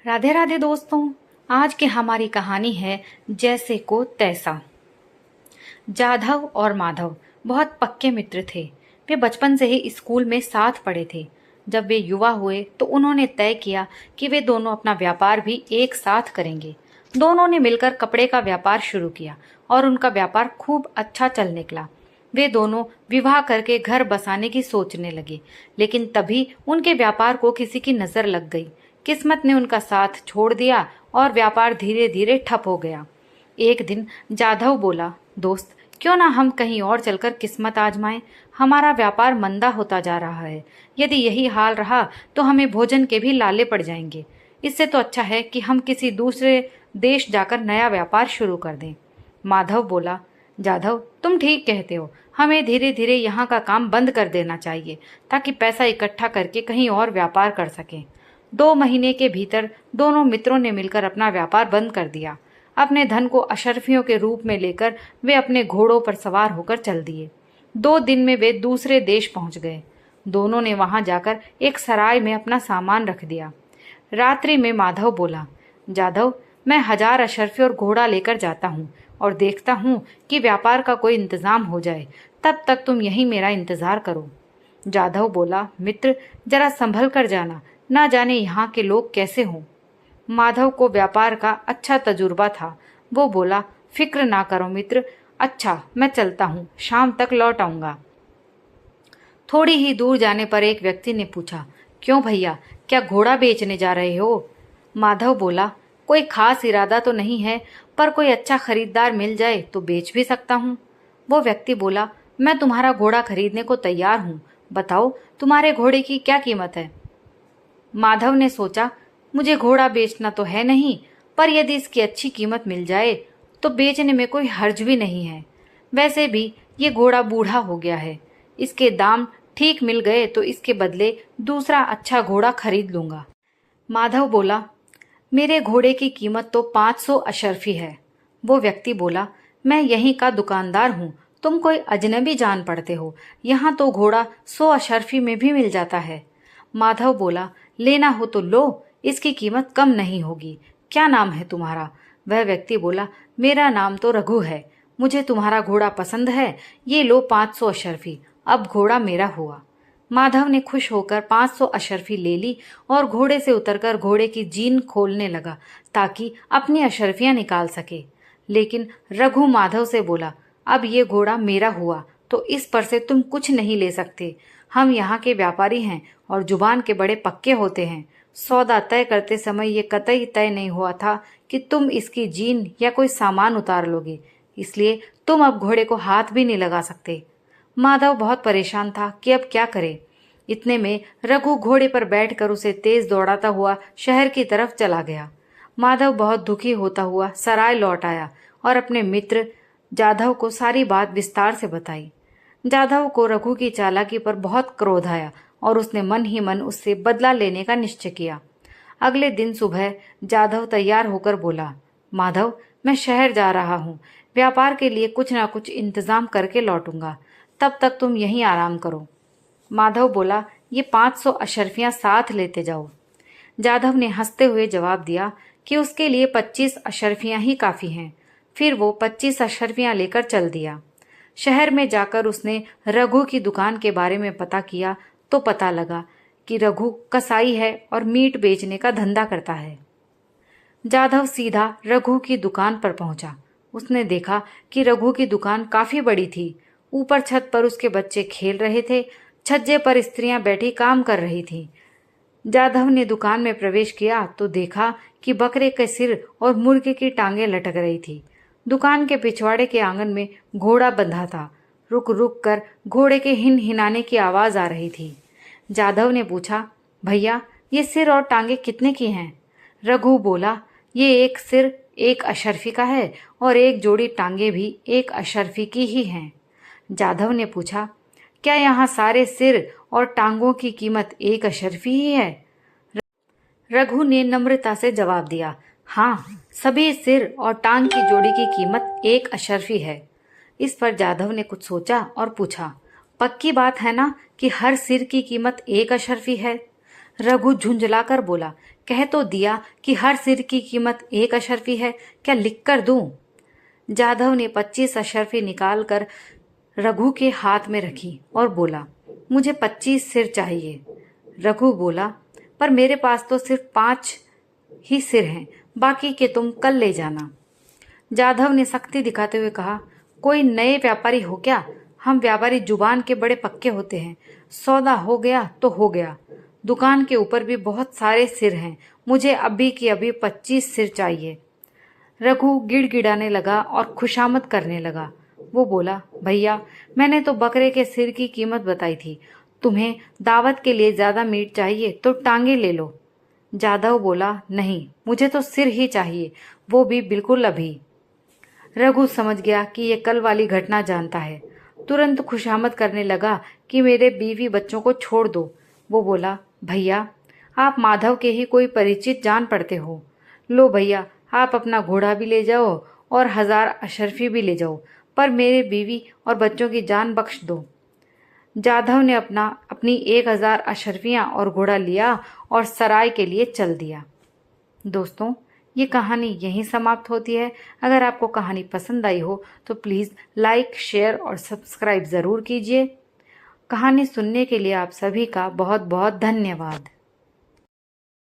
राधे राधे दोस्तों। आज की हमारी कहानी है जैसे को तैसा। जाधव और माधव बहुत पक्के मित्र थे। वे बचपन से ही स्कूल में साथ पढ़े थे। जब वे युवा हुए तो उन्होंने तय किया कि वे दोनों अपना व्यापार भी एक साथ करेंगे। दोनों ने मिलकर कपड़े का व्यापार शुरू किया और उनका व्यापार खूब अच्छा चल निकला। वे दोनों विवाह करके घर बसाने की सोचने लगे, लेकिन तभी उनके व्यापार को किसी की नजर लग गई। किस्मत ने उनका साथ छोड़ दिया और व्यापार धीरे धीरे ठप हो गया। एक दिन जाधव बोला, दोस्त, क्यों ना हम कहीं और चलकर किस्मत आजमाएं। हमारा व्यापार मंदा होता जा रहा है। यदि यही हाल रहा तो हमें भोजन के भी लाले पड़ जाएंगे। इससे तो अच्छा है कि हम किसी दूसरे देश जाकर नया व्यापार शुरू कर दें। माधव बोला, जाधव, तुम ठीक कहते हो। हमें धीरे धीरे यहाँ का काम बंद कर देना चाहिए ताकि पैसा इकट्ठा करके कहीं और व्यापार कर सकें। 2 महीने के भीतर दोनों मित्रों ने मिलकर अपना व्यापार बंद कर दिया। अपने धन को अशर्फियों के रूप में लेकर वे अपने घोड़ों पर सवार होकर चल दिए। 2 दिन में वे दूसरे देश पहुंच गए। दोनों ने वहां जाकर एक सराय में अपना सामान रख दिया। रात्रि में माधव बोला, जाधव, मैं 1000 अशर्फी और घोड़ा लेकर जाता हूँ और देखता हूँ कि व्यापार का कोई इंतजाम हो जाए। तब तक तुम यहीं मेरा इंतजार करो। जाधव बोला, मित्र, जरा संभल कर जाना, ना जाने यहाँ के लोग कैसे हों। माधव को व्यापार का अच्छा तजुर्बा था। वो बोला, फिक्र ना करो मित्र। अच्छा, मैं चलता हूँ, शाम तक लौट आऊंगा। थोड़ी ही दूर जाने पर एक व्यक्ति ने पूछा, क्यों भैया, क्या घोड़ा बेचने जा रहे हो? माधव बोला, कोई खास इरादा तो नहीं है, पर कोई अच्छा खरीदार मिल जाए तो बेच भी सकता हूँ। वो व्यक्ति बोला, मैं तुम्हारा घोड़ा खरीदने को तैयार हूँ। बताओ, तुम्हारे घोड़े की क्या कीमत है? माधव ने सोचा, मुझे घोड़ा बेचना तो है नहीं, पर यदि इसकी अच्छी कीमत मिल जाए तो बेचने में कोई हर्ज भी नहीं है। वैसे भी ये घोड़ा बूढ़ा हो गया है। इसके दाम ठीक मिल गए तो इसके बदले दूसरा अच्छा घोड़ा खरीद लूंगा। माधव बोला, मेरे घोड़े की कीमत तो 500 अशर्फी है। वो व्यक्ति बोला, मैं यहीं का दुकानदार हूँ, तुम कोई अजनबी जान पड़ते हो। यहाँ तो घोड़ा 100 अशर्फी में भी मिल जाता है। माधव बोला, लेना हो तो लो, इसकी कीमत कम नहीं होगी। क्या नाम है तुम्हारा? वह व्यक्ति बोला, मेरा नाम तो रघु है। मुझे तुम्हारा घोड़ा पसंद है, ये लो 500 अशर्फी। अब घोड़ा मेरा हुआ। माधव ने खुश होकर 500 अशर्फी ले ली और घोड़े से उतरकर घोड़े की जीन खोलने लगा ताकि अपनी अशर्फियां निकाल सके। लेकिन रघु माधव से बोला, अब ये घोड़ा मेरा हुआ तो इस पर से तुम कुछ नहीं ले सकते। हम यहाँ के व्यापारी हैं और जुबान के बड़े पक्के होते हैं। सौदा तय करते समय ये कतई तय नहीं हुआ था कि तुम इसकी जीन या कोई सामान उतार लोगे, इसलिए तुम अब घोड़े को हाथ भी नहीं लगा सकते। माधव बहुत परेशान था कि अब क्या करे। इतने में रघु घोड़े पर बैठकर उसे तेज दौड़ाता हुआ शहर की तरफ चला गया। माधव बहुत दुखी होता हुआ सराय लौट आया और अपने मित्र जाधव को सारी बात विस्तार से बताई। जाधव को रघु की चालाकी पर बहुत क्रोध आया और उसने मन ही मन उससे बदला लेने का निश्चय किया। अगले दिन सुबह जाधव तैयार होकर बोला, माधव, मैं शहर जा रहा हूँ। व्यापार के लिए कुछ ना कुछ इंतजाम करके लौटूंगा। तब तक तुम यहीं आराम करो। माधव बोला, ये 500 अशर्फियां साथ लेते जाओ। जाधव ने हंसते हुए जवाब दिया कि उसके लिए 25 अशर्फियां ही काफी हैं। फिर वो 25 अशर्फियां लेकर चल दिया। शहर में जाकर उसने रघु की दुकान के बारे में पता किया तो पता लगा कि रघु कसाई है और मीट बेचने का धंधा करता है। जाधव सीधा रघु की दुकान पर पहुंचा। उसने देखा कि रघु की दुकान काफी बड़ी थी। ऊपर छत पर उसके बच्चे खेल रहे थे। छज्जे पर स्त्रियां बैठी काम कर रही थीं। जाधव ने दुकान में प्रवेश किया तो देखा कि बकरे के सिर और मुर्गे की टांगें लटक रही थी। दुकान के पिछवाड़े के आंगन में घोड़ा बंधा था। रुक रुक कर घोड़े के हिन हिनाने की आवाज आ रही थी। जाधव ने पूछा, भैया, ये सिर और टांगे कितने की हैं? रघु बोला, ये एक सिर 1 अशर्फी का है और एक जोड़ी टांगे भी 1 अशर्फी की ही हैं। जाधव ने पूछा, क्या यहाँ सारे सिर और टांगों की कीमत 1 अशर्फी ही है? रघु ने नम्रता से जवाब दिया, हाँ, सभी सिर और टांग की जोड़ी की कीमत 1 अशर्फी है। इस पर जाधव ने कुछ सोचा और पूछा, पक्की बात है ना कि हर सिर की कीमत 1 अशर्फी है? रघु झुंझलाकर बोला, कह तो दिया कि हर सिर की कीमत 1 अशर्फी है, क्या लिख कर दूं? जाधव ने 25 अशर्फी निकालकर रघु के हाथ में रखी और बोला, मुझे 25 सिर चाहिए। रघु बोला, पर मेरे पास तो सिर्फ 5 ही सिर हैं, बाकी के तुम कल ले जाना। जाधव ने सख्ती दिखाते हुए कहा, कोई नए व्यापारी हो क्या? हम व्यापारी जुबान के बड़े पक्के होते हैं। सौदा हो गया तो हो गया। दुकान के ऊपर भी बहुत सारे सिर हैं, मुझे अभी की अभी 25 सिर चाहिए। रघु गिड़गिड़ाने लगा और खुशामद करने लगा। वो बोला, भैया मैंने तो बकरे के सिर की कीमत बताई थी, तुम्हें दावत के लिए ज्यादा मीट चाहिए तो टांगे ले लो। जाधव बोला, नहीं मुझे तो सिर ही चाहिए, वो भी बिल्कुल अभी। रघु समझ गया कि ये कल वाली घटना जानता है। तुरंत खुशामद करने लगा कि मेरे बीवी बच्चों को छोड़ दो। वो बोला, भैया आप माधव के ही कोई परिचित जान पड़ते हो। लो भैया, आप अपना घोड़ा भी ले जाओ और 1000 अशर्फी भी ले जाओ, पर मेरे बीवी और बच्चों की जान बख्श दो। जाधव ने अपनी 1000 अशर्फियां और घोड़ा लिया और सराय के लिए चल दिया। दोस्तों, ये कहानी यहीं समाप्त होती है। अगर आपको कहानी पसंद आई हो तो प्लीज़ लाइक, शेयर और सब्सक्राइब ज़रूर कीजिए। कहानी सुनने के लिए आप सभी का बहुत बहुत धन्यवाद।